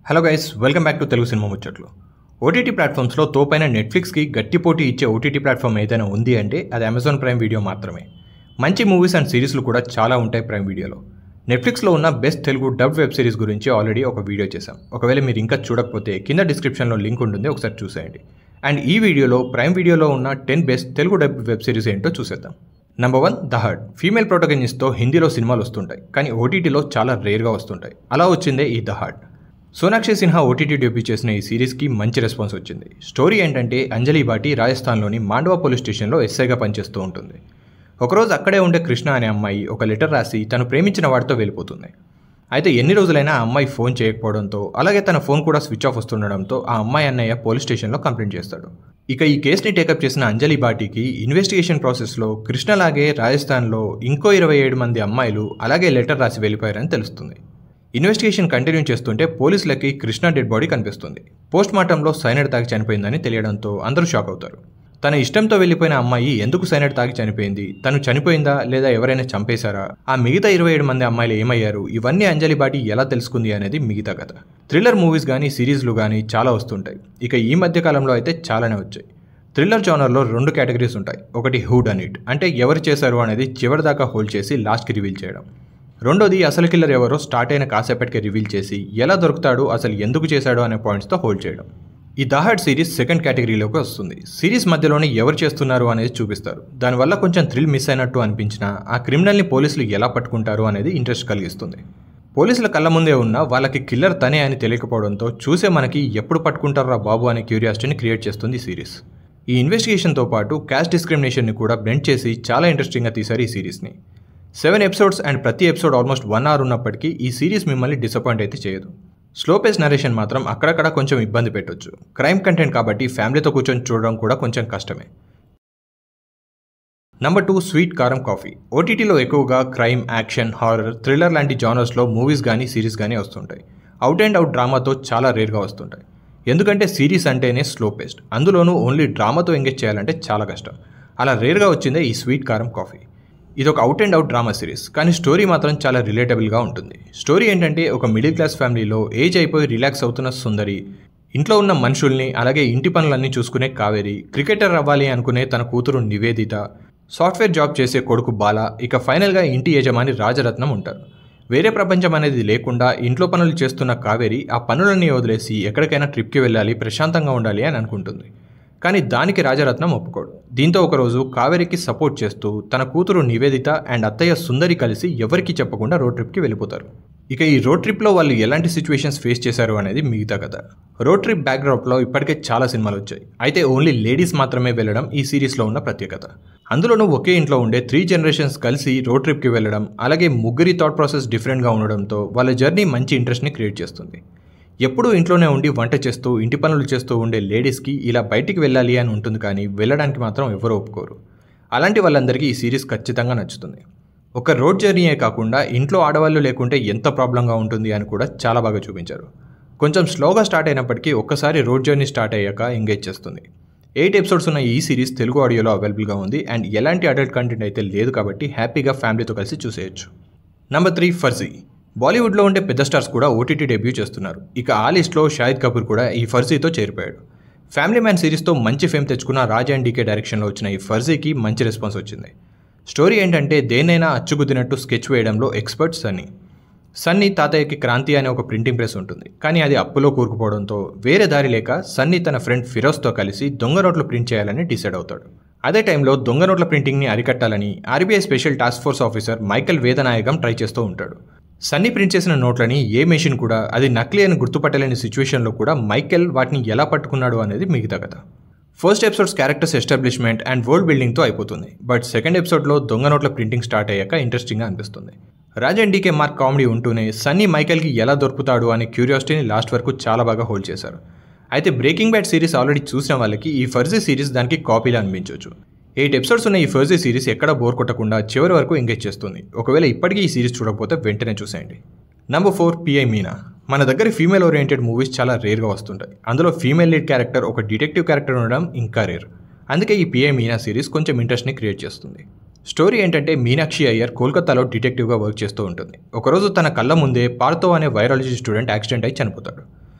Hello guys, welcome back to Telugu cinema ముచ్చట్లు. OTT ప్లాట్ఫామ్స్లో తోపైన నెట్ఫ్లిక్స్కి గట్టి పోటీ ఇచ్చే ఓటీటీ ప్లాట్ఫామ్ ఏదైనా ఉంది అంటే అది అమెజాన్ ప్రైమ్ వీడియో మాత్రమే. మంచి మూవీస్ అండ్ సిరీస్లు కూడా చాలా ఉంటాయి ప్రైమ్ వీడియోలో. నెట్ఫ్లిక్స్లో ఉన్న best Telugu dub web series గురించి ఆల్రెడీ ఒక వీడియో చేశాం. ఒకవేళ మీరు ఇంకా చూడకపోతే కింద డిస్క్రిప్షన్లో లింక్ ఉంటుంది, ఒకసారి చూసేయండి. అండ్ ఈ వీడియోలో ప్రైమ్ వీడియోలో ఉన్న 10 best Telugu dub web series ఏంటో చూసేద్దాం. Number 1, the hurt. ఫీమేల్ ప్రొటగనిస్ట్తో హిందీలో సినిమాలు వస్తుంటాయి, కానీ ఓటీటీలో చాలా రేర్గా వస్తుంటాయి. అలా వచ్చిందే ఈ the hurt. Sonakshi Sinha OTT debut చేసిన ఈ సిరీస్కి మంచి రెస్పాన్స్ వచ్చింది. స్టోరీ ఏంటంటే అంజలి బాటి రాజస్థాన్లోని మాండవా పోలీస్ స్టేషన్లో ఎస్ఐగా పనిచేస్తూ ఉంటుంది. ఒకరోజు అక్కడే ఉండే కృష్ణ అనే అమ్మాయి ఒక లెటర్ రాసి తను ప్రేమించిన వాడితో వెళ్ళిపోతుంది. అయితే ఎన్ని రోజులైనా ఆ అమ్మాయి ఫోన్ చేయకపోవడంతో, అలాగే తన ఫోన్ కూడా స్విచ్ ఆఫ్ వస్తుండడంతో ఆ అమ్మాయి అన్నయ్య పోలీస్ స్టేషన్లో కంప్లైంట్ చేస్తాడు. ఇక ఈ కేసుని టేకప్ చేసిన అంజలి బాటికి ఇన్వెస్టిగేషన్ ప్రాసెస్లో కృష్ణలాగే రాజస్థాన్లో ఇంకో 27 మంది అమ్మాయిలు అలాగే లెటర్ రాసి వెళ్ళిపోయారని తెలుస్తుంది. ఇన్వెస్టిగేషన్ కంటిన్యూ చేస్తుంటే పోలీసులకి కృష్ణ డెడ్ బాడీ కనిపిస్తుంది. పోస్ట్ మార్టంలో సైనైడ్ తాగి చనిపోయిందని తెలియడంతో అందరూ షాక్ అవుతారు. తన ఇష్టంతో వెళ్ళిపోయిన అమ్మాయి ఎందుకు సైనైడ్ తాగి చనిపోయింది, తను చనిపోయిందా లేదా ఎవరైనా చంపేశారా, ఆ మిగతా 27 మంది అమ్మాయిలు ఏమయ్యారు, ఇవన్నీ అంజలి బాటి ఎలా తెలుసుకుంది అనేది మిగతా కథ. థ్రిల్లర్ మూవీస్ కానీ సిరీస్లు కానీ చాలా వస్తుంటాయి. ఇక ఈ మధ్య కాలంలో అయితే చాలానే వచ్చాయి. థ్రిల్లర్ జానర్లో 2 కేటగిరీస్ ఉంటాయి. ఒకటి హూ డన్ ఇట్, అంటే ఎవరు చేశారు అనేది చివరిదాకా హోల్డ్ చేసి లాస్ట్కి రివీల్ చేయడం. రెండోది అసలు కిల్లర్ ఎవరో స్టార్ట్ అయిన కాసేపటికి రివీల్ చేసి ఎలా దొరుకుతాడు, అసలు ఎందుకు చేశాడు అనే పాయింట్స్తో హోల్డ్ చేయడం. ఈ ద హర్ట్ సిరీస్ సెకండ్ కేటగిరీలోకి వస్తుంది. సిరీస్ మధ్యలోనే ఎవరు చేస్తున్నారు అనేది చూపిస్తారు. దానివల్ల కొంచెం థ్రిల్ మిస్ అయినట్టు అనిపించినా ఆ క్రిమినల్ని పోలీసులు ఎలా పట్టుకుంటారు అనేది ఇంట్రెస్ట్ కలిగిస్తుంది. పోలీసుల కళ్ళ ముందే ఉన్న వాళ్ళకి కిల్లర్ తనే అని తెలియకపోవడంతో చూసే మనకి ఎప్పుడు పట్టుకుంటారా బాబు అనే క్యూరియాసిటీని క్రియేట్ చేస్తుంది ఈ సిరీస్. ఈ ఇన్వెస్టిగేషన్తో పాటు క్యాస్ట్ డిస్క్రిమినేషన్ని కూడా బ్లెండ్ చేసి చాలా ఇంట్రెస్టింగ్గా తీశారు ఈ సిరీస్ని. 7 ఎపిసోడ్స్ అండ్ ప్రతి ఎపిసోడ్ ఆల్మోస్ట్ 1 hour ఉన్నప్పటికీ ఈ సిరీస్ మిమ్మల్ని డిసప్పాయింట్ అయితే చేయదు. స్లో పేస్ నరేషన్ మాత్రం అక్కడక్కడ కొంచెం ఇబ్బంది పెట్టొచ్చు. క్రైమ్ కంటెంట్ కాబట్టి ఫ్యామిలీతో కూర్చొని చూడడం కూడా కొంచెం కష్టమే. నెంబర్ 2, స్వీట్ కారం కాఫీ. ఓటీటీలో ఎక్కువగా క్రైమ్, యాక్షన్, హారర్, థ్రిల్లర్ లాంటి జానర్స్లో మూవీస్ కానీ సిరీస్ కానీ వస్తుంటాయి. అవుట్ అండ్ అవుట్ డ్రామాతో చాలా రేర్గా వస్తుంటాయి. ఎందుకంటే సిరీస్ అంటేనే స్లో పేస్డ్, అందులోనూ ఓన్లీ డ్రామాతో ఎంగేజ్ చేయాలంటే చాలా కష్టం. అలా రేర్గా వచ్చిందే ఈ స్వీట్ కారం కాఫీ. ఇదొక out and out drama series, కానీ స్టోరీ మాత్రం చాలా రిలేటబుల్గా ఉంటుంది. స్టోరీ ఏంటంటే ఒక మిడిల్ క్లాస్ ఫ్యామిలీలో ఏజ్ అయిపోయి రిలాక్స్ అవుతున్న సుందరి, ఇంట్లో ఉన్న మనుషుల్ని అలాగే ఇంటి పనులన్నీ చూసుకునే కావేరి, క్రికెటర్ అవ్వాలి అనుకునే తన కూతురు నివేదిత, సాఫ్ట్వేర్ జాబ్ చేసే కొడుకు బాల, ఇక ఫైనల్గా ఇంటి యజమాని రాజరత్నం ఉంటారు. వేరే ప్రపంచం అనేది లేకుండా ఇంట్లో పనులు చేస్తున్న కావేరి ఆ పనులన్నీ వదిలేసి ఎక్కడికైనా ట్రిప్కి వెళ్ళాలి, ప్రశాంతంగా ఉండాలి అని అనుకుంటుంది. కానీ దానికి రాజరత్నం ఒప్పుకోడు. దీంతో ఒకరోజు కావేరికి సపోర్ట్ చేస్తూ తన కూతురు నివేదిత అండ్ అత్తయ్య సుందరి కలిసి ఎవరికి చెప్పకుండా రోడ్ ట్రిప్కి వెళ్ళిపోతారు. ఇక ఈ రోడ్ ట్రిప్లో వాళ్ళు ఎలాంటి సిచ్యువేషన్స్ ఫేస్ చేశారు అనేది మిగతా కథ. రోడ్ ట్రిప్ బ్యాక్డ్రాప్లో ఇప్పటికే చాలా సినిమాలు వచ్చాయి. అయితే ఓన్లీ లేడీస్ మాత్రమే వెళ్ళడం ఈ సిరీస్లో ఉన్న ప్రత్యేకత. అందులోనూ ఒకే ఇంట్లో ఉండే 3 generations కలిసి రోడ్ ట్రిప్కి వెళ్ళడం, అలాగే ముగ్గురి థాట్ ప్రాసెస్ డిఫరెంట్గా ఉండడంతో వాళ్ళ జర్నీ మంచి ఇంట్రెస్ట్ని క్రియేట్ చేస్తుంది. ఎప్పుడూ ఇంట్లోనే ఉండి వంట చేస్తూ ఇంటి పనులు చేస్తూ ఉండే లేడీస్కి ఇలా బయటికి వెళ్ళాలి అని ఉంటుంది, కానీ వెళ్ళడానికి మాత్రం ఎవరూ ఒప్పుకోరు. అలాంటి వాళ్ళందరికీ ఈ సిరీస్ ఖచ్చితంగా నచ్చుతుంది. ఒక రోడ్ జర్నీయే కాకుండా ఇంట్లో ఆడవాళ్ళు లేకుంటే ఎంత ప్రాబ్లంగా ఉంటుంది అని కూడా చాలా బాగా చూపించారు. కొంచెం స్లోగా స్టార్ట్ అయినప్పటికీ ఒక్కసారి రోడ్ జర్నీ స్టార్ట్ అయ్యాక ఎంగేజ్ చేస్తుంది. 8 ఎపిసోడ్స్ ఉన్న ఈ సిరీస్ తెలుగు ఆడియోలో అవైలబుల్గా ఉంది అండ్ ఎలాంటి అడల్ట్ కంటెంట్ అయితే లేదు కాబట్టి హ్యాపీగా ఫ్యామిలీతో కలిసి చూసేయచ్చు. నెంబర్ 3, ఫర్జీ. బాలీవుడ్లో ఉండే పెద్ద స్టార్స్ కూడా ఓటీటీ డెబ్యూ చేస్తున్నారు. ఇక ఆ లిస్ట్లో షాహిద్ కపూర్ కూడా ఈ ఫర్జీతో చేరిపోయాడు. ఫ్యామిలీ మ్యాన్ సిరీస్తో మంచి ఫేమ్ తెచ్చుకున్న రాజ్ అండ్ డీకే డైరెక్షన్లో వచ్చిన ఈ ఫర్జీకి మంచి రెస్పాన్స్ వచ్చింది. స్టోరీ ఏంటంటే దేన్నైనా అచ్చుగుద్దినట్టు స్కెచ్ వేయడంలో ఎక్స్పర్ట్ సన్నీ తాతయ్యకి క్రాంతి అనే ఒక ప్రింటింగ్ ప్రెస్ ఉంటుంది, కానీ అది అప్పులో కూరుకుపోవడంతో వేరే దారి లేక సన్నీ తన ఫ్రెండ్ ఫిరోజ్తో కలిసి దొంగ నోట్లు ప్రింట్ చేయాలని డిసైడ్ అవుతాడు. అదే టైంలో దొంగ నోట్ల ప్రింటింగ్ని అరికట్టాలని RBI special task force officer Michael Vedanayagam try చేస్తూ ఉంటాడు. సన్నీ ప్రింట్ చేసిన నోట్లని ఏ మెషిన్ కూడా అది నకిలీ అని గుర్తుపట్టలేని సిచ్యువేషన్లో కూడా మైకెల్ వాటిని ఎలా పట్టుకున్నాడు అనేది మిగతా కథ. First episodes characters establishment and world బిల్డింగ్తో అయిపోతుంది, బట్ సెకండ్ ఎపిసోడ్లో దొంగ నోట్ల ప్రింటింగ్ స్టార్ట్ అయ్యాక ఇంట్రెస్టింగ్గా అనిపిస్తుంది. Raj and DK mark comedy ఉంటూనే సన్నీ మైకెల్కి ఎలా దొరుకుతాడు అనే క్యూరియాసిటీని లాస్ట్ వరకు చాలా బాగా హోల్డ్ చేశారు. అయితే బ్రేకింగ్ బ్యాడ్ సిరీస్ ఆల్రెడీ చూసిన వాళ్ళకి ఈ ఫర్జీ సిరీస్ దానికి కాపీలా అనిపించవచ్చు. 8 ఎపిసోడ్స్ ఉన్న ఈ ఫర్జీ సిరీస్ ఎక్కడ బోర్ కొట్టకుండా చివరి వరకు ఎంగేజ్ చేస్తుంది. ఒకవేళ ఇప్పటికీ ఈ సిరీస్ చూడకపోతే వెంటనే చూసేయండి. Number 4, pi Meena. మన దగ్గర ఫీమేల్ ఓరియంటెడ్ మూవీస్ చాలా రేర్గా వస్తుంటాయి. అందులో ఫీమేల్ లీడ్ క్యారెక్టర్ ఒక డిటెక్టివ్ క్యారెక్టర్ ఉండడం ఇంకా రేర్. అందుకే ఈ పిఐ మీనా సిరీస్ కొంచెం ఇంట్రెస్ట్ని క్రియేట్ చేస్తుంది. స్టోరీ ఏంటంటే మీనాక్షి అయ్యర్ కోల్కతాలో డిటెక్టివ్గా వర్క్ చేస్తూ ఉంటుంది. ఒకరోజు తన కళ్ళ ముందే పార్థో అనే వైరాలజీ స్టూడెంట్ యాక్సిడెంట్ అయి చనిపోతాడు.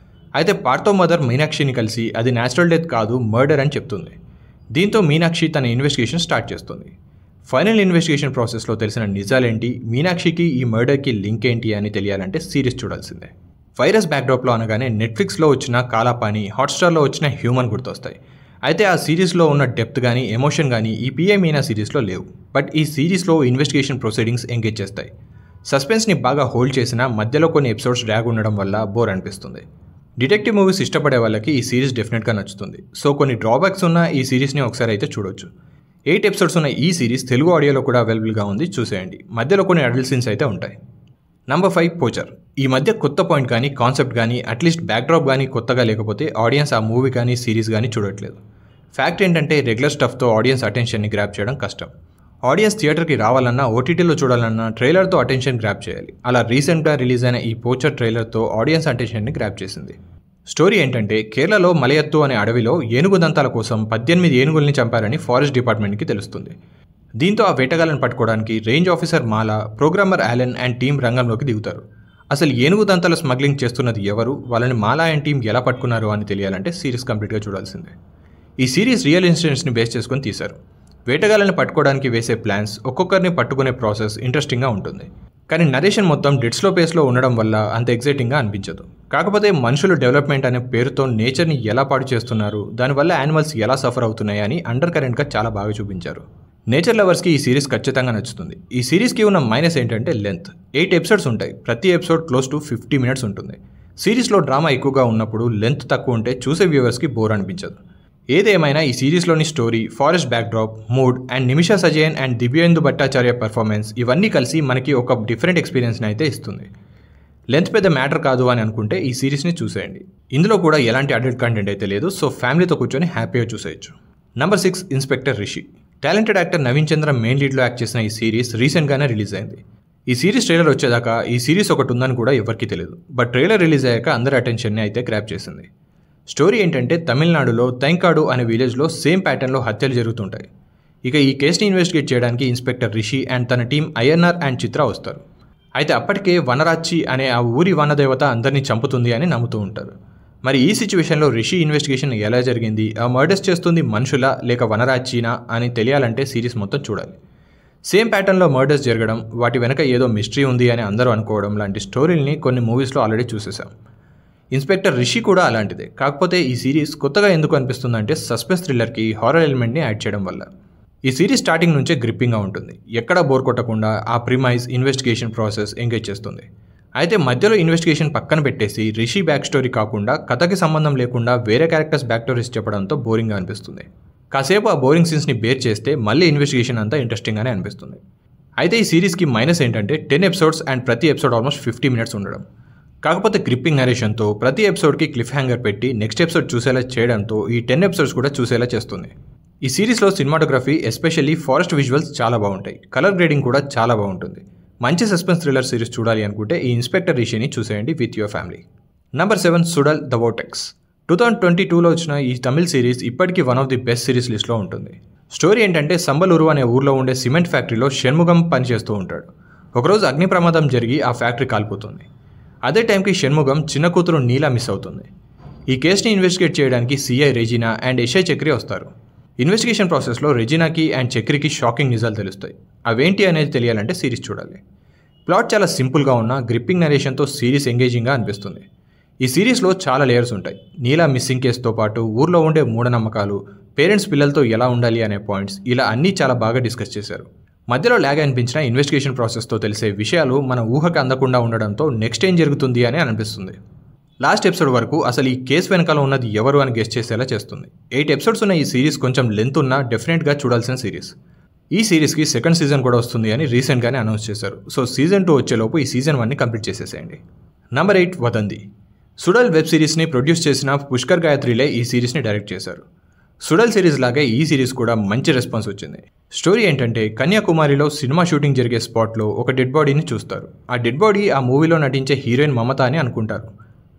అయితే పార్థో మదర్ మీనాక్షిని కలిసి అది న్యాచురల్ డెత్ కాదు మర్డర్ అని చెప్తుంది. దీంతో మీనాక్షి తన ఇన్వెస్టిగేషన్ స్టార్ట్ చేస్తుంది. ఫైనల్ ఇన్వెస్టిగేషన్ ప్రాసెస్లో తెలిసిన నిజాలేంటి, మీనాక్షికి ఈ మర్డర్కి లింక్ ఏంటి అని తెలియాలంటే సిరీస్ చూడాల్సిందే. వైరస్ బ్యాక్డ్రాప్లో అనగానే నెట్ఫ్లిక్స్లో వచ్చిన కాలాపాని, హాట్స్టార్లో వచ్చిన హ్యూమన్ గుర్తొస్తాయి. అయితే ఆ సిరీస్లో ఉన్న డెప్త్ కానీ ఎమోషన్ కానీ ఈ పిఏ మీనా సిరీస్లో లేవు. బట్ ఈ సిరీస్లో ఇన్వెస్టిగేషన్ ప్రొసీడింగ్స్ ఎంగేజ్ చేస్తాయి. సస్పెన్స్ని బాగా హోల్డ్ చేసినా మధ్యలో కొన్ని ఎపిసోడ్స్ డ్రాగ్ ఉండడం వల్ల బోర్ అనిపిస్తుంది. డిటెక్టివ్ మూవీస్ ఇష్టపడే వాళ్ళకి ఈ సిరీస్ డెఫినెట్గా నచ్చుతుంది. సో కొన్ని డ్రాబ్యాక్స్ ఉన్న ఈ సిరీస్ని ఒకసారి అయితే చూడొచ్చు. 8 ఎపిసోడ్స్ ఉన్న ఈ సిరీస్ తెలుగు ఆడియోలో కూడా అవైలబుల్గా ఉంది, చూసేయండి. మధ్యలో కొన్ని అడల్ట్ సీన్స్ అయితే ఉంటాయి. Number 5 posture. ఈ మధ్య కొత్త పాయింట్ కానీ కాన్సెప్ట్ కానీ అట్లీస్ట్ బ్యాక్డ్రాప్ కానీ కొత్తగా లేకపోతే ఆడియన్స్ ఆ మూవీ కానీ సిరీస్ కానీ చూడట్లేదు. ఫ్యాక్ట్ ఏంటంటే రెగ్యులర్ స్టఫ్తో ఆడియన్స్ అటెన్షన్ని గ్రాప్ చేయడం కష్టం. ఆడియన్స్ థియేటర్కి రావాలన్నా ఓటీటీలో చూడాలన్నా ట్రైలర్తో అటెన్షన్ గ్రాప్ చేయాలి. అలా రీసెంట్గా రిలీజ్ అయిన ఈ పోచర్ ట్రైలర్తో ఆడియన్స్ అటెన్షన్ని గ్రాప్ చేసింది. స్టోరీ ఏంటంటే కేరళలో మలయత్తు అనే అడవిలో ఏనుగు దంతాల కోసం 18 ఏనుగుల్ని చంపారని ఫారెస్ట్ డిపార్ట్మెంట్కి తెలుస్తుంది. దీంతో ఆ వేటగాళ్ళని పట్టుకోవడానికి range officer Mala, programmer Allen and team రంగంలోకి దిగుతారు. అసలు ఏనుగు దంతాల స్మగ్లింగ్ చేస్తున్నది ఎవరు, వాళ్ళని మాలా అండ్ టీం ఎలా పట్టుకున్నారు అని తెలియాలంటే సిరీస్ కంప్లీట్గా చూడాల్సిందే. ఈ సిరీస్ రియల్ ఇన్సిడెంట్స్ని బేస్ చేసుకొని తీశారు. వేటగాళ్ళని పట్టుకోవడానికి వేసే ప్లాన్స్, ఒక్కొక్కరిని పట్టుకునే ప్రాసెస్ ఇంట్రెస్టింగ్గా ఉంటుంది. కానీ నరేషన్ మొత్తం డెడ్ స్లో పేస్లో ఉండడం వల్ల అంత ఎగ్జైటింగ్గా అనిపించదు. కాకపోతే మనుషులు డెవలప్మెంట్ అనే పేరుతో నేచర్ని ఎలా పాడు చేస్తున్నారు, దానివల్ల యానిమల్స్ ఎలా సఫర్ అవుతున్నాయి అని అండర్ కరెంట్గా చాలా బాగా చూపించారు. నేచర్ లవర్స్కి ఈ సిరీస్ ఖచ్చితంగా నచ్చుతుంది. ఈ సిరీస్కి ఉన్న మైనస్ ఏంటంటే లెంత్. 8 ఎపిసోడ్స్ ఉంటాయి. ప్రతి ఎపిసోడ్ క్లోజ్ టు 50 మినిట్స్ ఉంటుంది. సిరీస్లో డ్రామా ఎక్కువగా ఉన్నప్పుడు లెంత్ తక్కువ ఉంటే చూసే వ్యూవర్స్కి బోర్ అనిపించదు. ఏదేమైనా ఈ సిరీస్లోని story, forest backdrop, mood and Nimisha Sajayan and Divyendu Bhattacharya performance ఇవన్నీ కలిసి మనకి ఒక డిఫరెంట్ ఎక్స్పీరియన్స్ని అయితే ఇస్తుంది. లెంత్ పెద్ద మ్యాటర్ కాదు అని అనుకుంటే ఈ సిరీస్ని చూసేయండి. ఇందులో కూడా ఎలాంటి అడల్ట్ కంటెంట్ అయితే లేదు, సో ఫ్యామిలీతో కూర్చొని హ్యాపీగా చూసేయచ్చు. Number 6 inspector Rishi. Talented actor Naveen Chandra main లీడ్లో యాక్ట్ చేసిన ఈ సిరీస్ రీసెంట్గానే రిలీజ్ అయింది. ఈ సిరీస్ ట్రైలర్ వచ్చేదాకా ఈ సిరీస్ ఒకటి ఉందని కూడా ఎవరికీ తెలియదు. బట్ ట్రైలర్ రిలీజ్ అయ్యాక అందరి అటెన్షన్ని అయితే గ్రాప్ చేసింది. స్టోరీ ఏంటంటే తమిళనాడులో తైంకాడు అనే విలేజ్లో సేమ్ ప్యాటర్న్లో హత్యలు జరుగుతుంటాయి. ఇక ఈ కేసుని ఇన్వెస్టిగేట్ చేయడానికి ఇన్స్పెక్టర్ రిషి అండ్ తన టీం ఐఎన్ఆర్ అండ్ చిత్ర వస్తారు. అయితే అప్పటికే వనరాచి అనే ఆ ఊరి వనదేవత అందరినీ చంపుతుంది అని నమ్ముతూ ఉంటారు. మరి ఈ సిచ్యువేషన్లో రిషి ఇన్వెస్టిగేషన్ ఎలా జరిగింది, ఆ మర్డర్స్ చేస్తుంది మనుషులా లేక వనరాచినా అని తెలియాలంటే సిరీస్ మొత్తం చూడాలి. సేమ్ ప్యాటర్న్లో మర్డర్స్ జరగడం, వాటి వెనక ఏదో మిస్టరీ ఉంది అని అందరూ అనుకోవడం లాంటి స్టోరీల్ని కొన్ని మూవీస్లో ఆల్రెడీ చూసేసాం. ఇన్స్పెక్టర్ రిషి కూడా అలాంటిదే. కాకపోతే ఈ సిరీస్ కొత్తగా ఎందుకు అనిపిస్తుందంటే సస్పెన్స్ థ్రిల్లర్కి హారర్ ఎలిమెంట్ని యాడ్ చేయడం వల్ల. ఈ సిరీస్ స్టార్టింగ్ నుంచే గ్రిప్పింగ్గా ఉంటుంది. ఎక్కడా బోర్ కొట్టకుండా ఆ ప్రిమైజ్, ఇన్వెస్టిగేషన్ ప్రాసెస్ ఎంగేజ్ చేస్తుంది. అయితే మధ్యలో ఇన్వెస్టిగేషన్ పక్కన పెట్టేసి రిషి బ్యాక్ స్టోరీ కాకుండా కథకి సంబంధం లేకుండా వేరే క్యారెక్టర్స్ బ్యాక్ స్టోరీస్ చెప్పడంతో బోరింగ్గా అనిపిస్తుంది. కాసేపు ఆ బోరింగ్ సీన్స్ని బేర్ చేస్తే మళ్ళీ ఇన్వెస్టిగేషన్ అంతా ఇంట్రెస్టింగ్గానే అనిపిస్తుంది. అయితే ఈ సిరీస్కి మైనస్ ఏంటంటే 10 ఎపిసోడ్స్ అండ్ ప్రతి ఎపిసోడ్ ఆల్మోస్ట్ 50 మినిట్స్ ఉండడం. కాకపోతే గ్రిప్పింగ్ నరేషన్తో ప్రతి ఎపిసోడ్కి క్లిఫ్ హ్యాంగర్ పెట్టి నెక్స్ట్ ఎపిసోడ్ చూసేలా చేయడంతో ఈ 10 ఎపిసోడ్స్ కూడా చూసేలా చేస్తుంది. ఈ సిరీస్లో సినిమాటోగ్రఫీ, ఎస్పెషల్లీ ఫారెస్ట్ విజువల్స్ చాలా బాగుంటాయి. కలర్ గ్రేడింగ్ కూడా చాలా బాగుంటుంది. మంచి సస్పెన్స్ థ్రిల్లర్ సిరీస్ చూడాలి అనుకుంటే ఈ ఇన్స్పెక్టర్ రిషిని చూసేయండి with your family. Number 7 Suzhal the vortex. 2022లో వచ్చిన ఈ తమిళ్ సిరీస్ ఇప్పటికీ one of the best series లిస్ట్లో ఉంటుంది. స్టోరీ ఏంటంటే సంబలూరు అనే ఊర్లో ఉండే సిమెంట్ ఫ్యాక్టరీలో షణ్ముగం పనిచేస్తూ ఉంటాడు. ఒకరోజు అగ్ని ప్రమాదం జరిగి ఆ ఫ్యాక్టరీ కాలిపోతుంది. అదే టైంకి షణ్ముగం చిన్న కూతురు నీలా మిస్ అవుతుంది. ఈ కేసుని ఇన్వెస్టిగేట్ చేయడానికి CI Regina and SI Chakri వస్తారు. ఇన్వెస్టిగేషన్ ప్రాసెస్లో రెజినాకి అండ్ చక్రికి షాకింగ్ నిజాలు తెలుస్తాయి. అవేంటి అనేది తెలియాలంటే సిరీస్ చూడాలి. ప్లాట్ చాలా సింపుల్గా ఉన్న గ్రిప్పింగ్ నరేషన్తో సిరీస్ ఎంగేజింగ్గా అనిపిస్తుంది. ఈ సిరీస్లో చాలా లేయర్స్ ఉంటాయి. నీలా మిస్సింగ్ కేసుతో పాటు ఊర్లో ఉండే మూఢనమ్మకాలు, పేరెంట్స్ పిల్లలతో ఎలా ఉండాలి అనే పాయింట్స్, ఇలా అన్నీ చాలా బాగా డిస్కస్ చేశారు. మధ్యలో లాగ్ అనిపించిన ఇన్వెస్టిగేషన్ ప్రాసెస్తో తెలిసే విషయాలు మన ఊహకు అందకుండా ఉండడంతో నెక్స్ట్ ఏం జరుగుతుంది అని అనిపిస్తుంది. లాస్ట్ ఎపిసోడ్ వరకు అసలు ఈ కేసు వెనకాల ఉన్నది ఎవరు అని గెస్ చేసేలా చేస్తుంది. 8 ఎపిసోడ్స్ ఉన్న ఈ సిరీస్ కొంచెం లెంత్ ఉన్నా డెఫినెట్గా చూడాల్సిన సిరీస్. ఈ సిరీస్కి సెకండ్ సీజన్ కూడా వస్తుంది అని రీసెంట్గానే అనౌన్స్ చేశారు. సో సీజన్ 2 వచ్చేలోపు ఈ సీజన్ 1ని కంప్లీట్ చేసేసేయండి. నంబర్ 8 వదంతి. సుడల్ వెబ్ సిరీస్ని ప్రొడ్యూస్ చేసిన పుష్కర్ గాయత్రిలే ఈ సిరీస్ని డైరెక్ట్ చేశారు. సుడల్ సిరీస్ లాగే ఈ సిరీస్ కూడా మంచి రెస్పాన్స్ వచ్చింది. స్టోరీ ఏంటంటే కన్యాకుమారిలో సినిమా షూటింగ్ జరిగే స్పాట్లో ఒక డెడ్ బాడీని చూస్తారు. ఆ డెడ్ బాడీ ఆ మూవీలో నటించే హీరోయిన్ మమత అని అనుకుంటారు.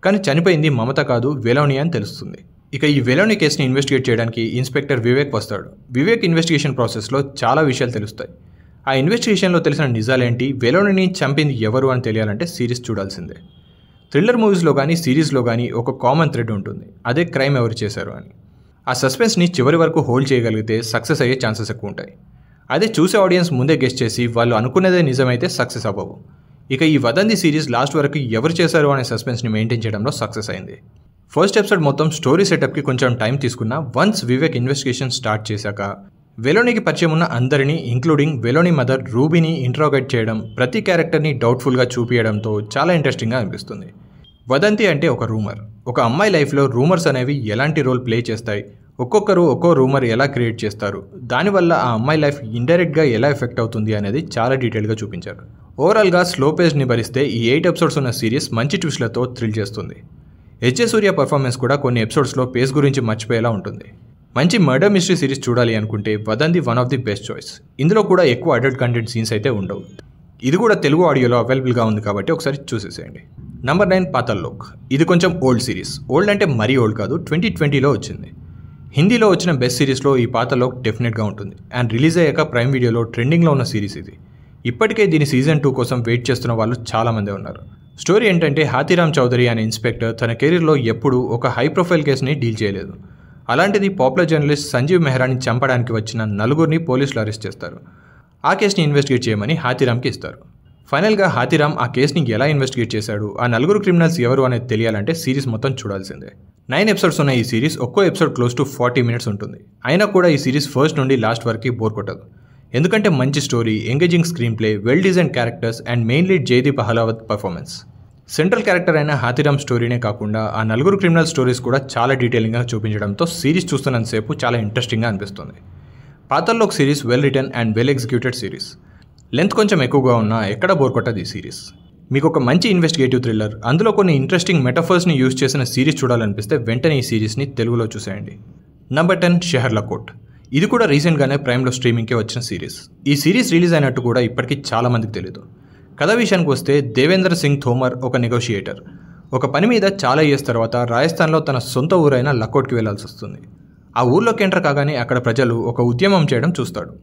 కానీ చనిపోయింది మమత కాదు, వెలోని అని తెలుస్తుంది. ఇక ఈ వెలోని కేసుని ఇన్వెస్టిగేట్ చేయడానికి ఇన్స్పెక్టర్ వివేక్ వస్తాడు. వివేక్ ఇన్వెస్టిగేషన్ ప్రాసెస్లో చాలా విషయాలు తెలుస్తాయి. ఆ ఇన్వెస్టిగేషన్లో తెలిసిన నిజాలేంటి, వెలోనిని చంపింది ఎవరు అని తెలియాలంటే సిరీస్ చూడాల్సిందే. థ్రిల్లర్ మూవీస్లో కానీ సిరీస్లో కానీ ఒక కామన్ థ్రెడ్ ఉంటుంది, అదే క్రైమ్ ఎవరు చేశారు అని. ఆ సస్పెన్స్ని చివరి వరకు హోల్డ్ చేయగలిగితే సక్సెస్ అయ్యే ఛాన్సెస్ ఎక్కువ ఉంటాయి. అదే చూసే ఆడియన్స్ ముందే గెస్ట్ చేసి వాళ్ళు అనుకునేదే నిజమైతే సక్సెస్ అవ్వవు. ఇక ఈ వదంతి సిరీస్ లాస్ట్ వరకు ఎవరు చేశారు అనే సస్పెన్స్ని మెయింటైన్ చేయడంలో సక్సెస్ అయింది. ఫస్ట్ ఎపిసోడ్ మొత్తం స్టోరీ సెటప్కి కొంచెం టైం తీసుకున్న వన్స్ వివేక్ ఇన్వెస్టిగేషన్ స్టార్ట్ చేశాక వెలోనికి పరిచయం ఉన్న అందరినీ ఇంక్లూడింగ్ వెలోని మదర్ రూబీని ఇంట్రోగేట్ చేయడం, ప్రతి క్యారెక్టర్ని డౌట్ఫుల్గా చూపించడంతో చాలా ఇంట్రెస్టింగ్గా అనిపిస్తుంది. వదంతి అంటే ఒక రూమర్. ఒక అమ్మాయి లైఫ్లో రూమర్స్ అనేవి ఎలాంటి రోల్ ప్లే చేస్తాయి, ఒక్కొక్కరు ఒక్కో రూమర్ ఎలా క్రియేట్ చేస్తారు, దానివల్ల ఆ అమ్మాయి లైఫ్ ఇండైరెక్ట్గా ఎలా ఎఫెక్ట్ అవుతుంది అనేది చాలా డీటెయిల్గా చూపించారు. ఓవరాల్గా స్లో పేస్ని భరిస్తే ఈ 8 ఎపిసోడ్స్ ఉన్న సిరీస్ మంచి ట్విస్ట్లతో థ్రిల్ చేస్తుంది. హెచ్ఏ సూర్య పర్ఫార్మెన్స్ కూడా కొన్ని ఎపిసోడ్స్లో పేస్ గురించి మర్చిపోయేలా ఉంటుంది. మంచి మర్డర్ మిస్టరీ సిరీస్ చూడాలి అనుకుంటే Vadhandhi one of the best choice. ఇందులో కూడా ఎక్కువ అడల్ట్ కంటెంట్ సీన్స్ అయితే ఉండవు. ఇది కూడా తెలుగు ఆడియోలో అవైలబుల్గా ఉంది కాబట్టి ఒకసారి చూసేసేయండి. నంబర్ 9 పాతాల్ లోక్. ఇది కొంచెం ఓల్డ్ సిరీస్. ఓల్డ్ అంటే మరీ ఓల్డ్ కాదు, 2020లో వచ్చింది. హిందీలో వచ్చిన బెస్ట్ సిరీస్లో ఈ పాతాల్ లోక్ డెఫినెట్గా ఉంటుంది. అండ్ రిలీజ్ అయ్యాక ప్రైమ్ వీడియోలో ట్రెండింగ్లో ఉన్న సిరీస్ ఇది. ఇప్పటికే దీని సీజన్ 2 కోసం వెయిట్ చేస్తున్న వాళ్ళు చాలామంది ఉన్నారు. స్టోరీ ఏంటంటే హాతీరామ్ చౌదరి అనే ఇన్స్పెక్టర్ తన కెరీర్లో ఎప్పుడూ ఒక హై ప్రొఫైల్ కేసుని డీల్ చేయలేదు. అలాంటిది పాపులర్ జర్నలిస్ట్ సంజీవ్ మెహ్రాని చంపడానికి వచ్చిన 4 పోలీసులు అరెస్ట్ చేస్తారు. ఆ కేసుని ఇన్వెస్టిగేట్ చేయమని హాతీరామ్కి ఇస్తారు. ఫైనల్గా హాతీరామ్ ఆ కేసుని ఎలా ఇన్వెస్టిగేట్ చేశాడు, ఆ 4 క్రిమినల్స్ ఎవరు అనేది తెలియాలంటే సిరీస్ మొత్తం చూడాల్సిందే. 9 ఎపిసోడ్స్ ఉన్న ఈ సిరీస్ ఒక్కో ఎపిసోడ్ క్లోజ్ టు 40 మినిట్స్ ఉంటుంది. అయినా కూడా ఈ సిరీస్ ఫస్ట్ నుండి లాస్ట్ వరకు బోర్ కొట్టదు. ఎందుకంటే మంచి story, engaging screen play, well design characters and main lead Jaideep Ahlawat performance. Central character అయిన హాతీరామ్ స్టోరీనే కాకుండా ఆ 4 క్రిమినల్ స్టోరీస్ కూడా చాలా డీటెయిలింగ్గా చూపించడంతో సిరీస్ చూస్తున్నంతసేపు చాలా ఇంట్రెస్టింగ్గా అనిపిస్తుంది. Paatal Lok series well return and well executed series. Length కొంచెం ఎక్కువగా ఉన్నా ఎక్కడ బోర్ కొట్టదు ఈ సిరీస్. మీకు ఒక మంచి ఇన్వెస్టిగేటివ్ థ్రిల్లర్, అందులో కొన్ని ఇంట్రెస్టింగ్ మెటఫర్స్ని యూజ్ చేసిన సిరీస్ చూడాలనిపిస్తే వెంటనే ఈ సిరీస్ని తెలుగులో చూసేయండి. Number 10 Sheharlakhot. ఇది కూడా రీసెంట్గానే ప్రైమ్లో స్ట్రీమింగ్కి వచ్చిన సిరీస్. ఈ సిరీస్ రిలీజ్ అయినట్టు కూడా ఇప్పటికీ చాలామందికి తెలియదు. కథ విషయానికి వస్తే దేవేంద్ర సింగ్ థోమర్ ఒక నెగోషియేటర్. ఒక పని మీద చాలా ఇయర్స్ తర్వాత రాజస్థాన్లో తన సొంత ఊరైన లకోట్కి వెళ్లాల్సి వస్తుంది. ఆ ఊర్లోకి ఎంటర్ కాగానే అక్కడ ప్రజలు ఒక ఉద్యమం చేయడం చూస్తాడు.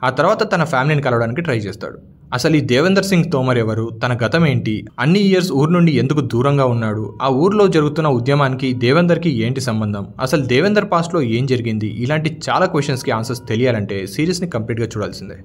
ఆ తర్వాత తన ఫ్యామిలీని కలవడానికి ట్రై చేస్తాడు. అసలు ఈ దేవేందర్ సింగ్ తోమర్ ఎవరు, తన గతం ఏంటి, అన్ని ఇయర్స్ ఊరు నుండి ఎందుకు దూరంగా ఉన్నాడు, ఆ ఊర్లో జరుగుతున్న ఉద్యమానికి దేవేందర్కి ఏంటి సంబంధం, అసలు దేవేందర్ పాస్ట్లో ఏం జరిగింది, ఇలాంటి చాలా క్వశ్చన్స్కి ఆన్సర్స్ తెలియాలంటే సిరీస్ని కంప్లీట్గా చూడాల్సిందే.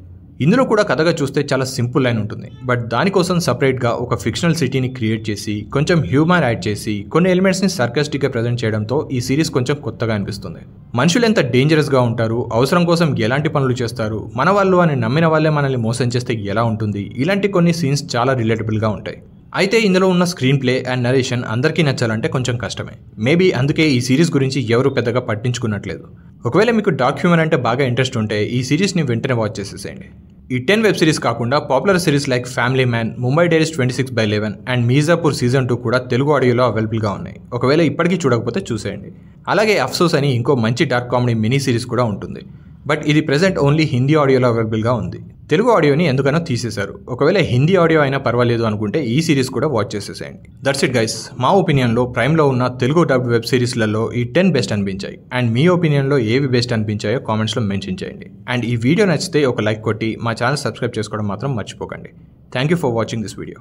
ఇందులో కూడా కథగా చూస్తే చాలా సింపుల్ లైన్ ఉంటుంది. బట్ దానికోసం సపరేట్గా ఒక ఫిక్షనల్ సిటీని క్రియేట్ చేసి కొంచెం హ్యూమర్ యాడ్ చేసి కొన్ని ఎలిమెంట్స్ని సర్కాస్టిక్గా ప్రజెంట్ చేయడంతో ఈ సిరీస్ కొంచెం కొత్తగా అనిపిస్తుంది. మనుషులు ఎంత డేంజరస్గా ఉంటారు, అవసరం కోసం ఎలాంటి పనులు చేస్తారు, మన వాళ్ళు అని నమ్మిన వాళ్ళే మనల్ని మోసం చేస్తే ఎలా ఉంటుంది, ఇలాంటి కొన్ని సీన్స్ చాలా రిలేటబుల్గా ఉంటాయి. అయితే ఇందులో ఉన్న స్క్రీన్ ప్లే అండ్ నరేషన్ అందరికీ నచ్చాలంటే కొంచెం కష్టమే. మేబీ అందుకే ఈ సిరీస్ గురించి ఎవరు పెద్దగా పట్టించుకున్నట్లేదు. ఒకవేళ మీకు డార్క్ హ్యూమర్ అంటే బాగా ఇంట్రెస్ట్ ఉంటే ఈ సిరీస్ని వెంటనే వాచ్ చేసేసేయండి. ఈ 10 వెబ్ సిరీస్ కాకుండా popular series like family man, Mumbai diaries 26/11 and Mirzapur season 2 కూడా తెలుగు ఆడియోలో అవైలబుల్గా ఉన్నాయి. ఒకవేళ ఇప్పటికీ చూడకపోతే చూసేయండి. అలాగే అఫ్సోస్ అని ఇంకో మంచి డార్క్ కామెడీ మినీ సిరీస్ కూడా ఉంటుంది. బట్ ఇది ప్రెజెంట్ ఓన్లీ హిందీ ఆడియోలో అవైలబుల్గా ఉంది. తెలుగు ఆడియోని ఎందుకనో తీసేశారు. ఒకవేళ హిందీ ఆడియో అయినా పర్వాలేదు అనుకుంటే ఈ సిరీస్ కూడా వాచ్ చేసేసేయండి. That's it guys. మా ఒపీనియన్లో ప్రైమ్లో ఉన్న తెలుగు డబ్ వెబ్ సిరీస్లలో ఈ 10 బెస్ట్ అనిపించాయి. అండ్ మీ ఒపీనియన్లో ఏవి బెస్ట్ అనిపించాయో కామెంట్స్లో మెన్షన్ చేయండి. అండ్ ఈ వీడియో నచ్చితే ఒక లైక్ కొట్టి మా ఛానల్ సబ్స్క్రైబ్ చేసుకోవడం మాత్రం మర్చిపోకండి. Thank you for watching this video.